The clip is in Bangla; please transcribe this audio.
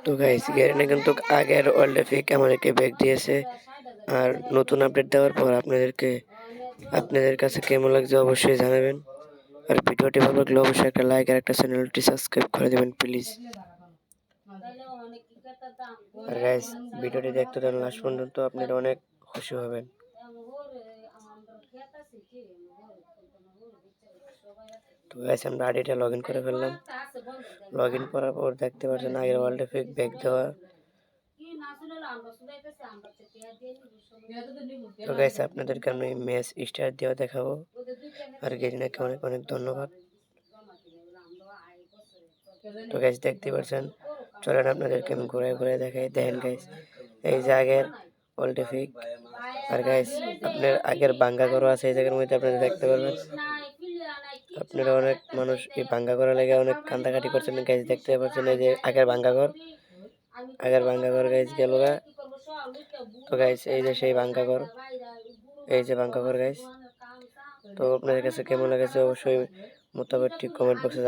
তো গাইস গ্যারেন্টি কিন্তু আগের ওয়ার্ল্ড এপিক আমাদেরকে ব্যাক দিয়েছে। আর নতুন আপডেট দেওয়ার পর আপনাদের কাছে কেমন লাগছে অবশ্যই জানাবেন। আর ভিডিওটি ভালো লাগলে অবশ্যই একটা লাইক আর একটা চ্যানেলটি সাবস্ক্রাইব করে দেবেন প্লিজ। আর গাইস ভিডিওটি দেখতে থাকুন লাস্ট পর্যন্ত, আপনারা অনেক খুশি হবেন। তো গাইস আমরা আইডিটা লগ ইন করে ফেললাম। লগ ইন করার পর দেখতে পাচ্ছেন আগের ওয়ার্ল্ড এপিক ব্যাক দেওয়া। তো গাইস আপনাদেরকে আমি ম্যাচ স্টার দেওয়া দেখাবো। আর গেরিনাকে অনেক অনেক ধন্যবাদ। তো গাইস দেখতে পাচ্ছেন, চলেন আপনাদেরকে আমি ঘুরে ঘুরে দেখাই। দেখেন গাইস এই যে আগের ওয়ার্ল্ড এপিক। আর গাইস আপনার আগের বাঙ্গা ঘরও আছে এই জায়গার মধ্যে, আপনারা দেখতে পারবেন। আপনারা অনেক মানুষ এই ভাঙ্গা ঘরের লেগে অনেক কান্দাকাটি করছেন গাইস, দেখতে পাচ্ছেন এই যে আগের ভাঙ্গা ঘর গাইস গেল গা। তো গাইস এই যে সেই ভাঙ্গা ঘর, এই যে ভাঙ্গা ঘর গাইস। তো আপনাদের কাছে কেমন লেগেছে অবশ্যই মতামতটি কমেন্ট বক্সে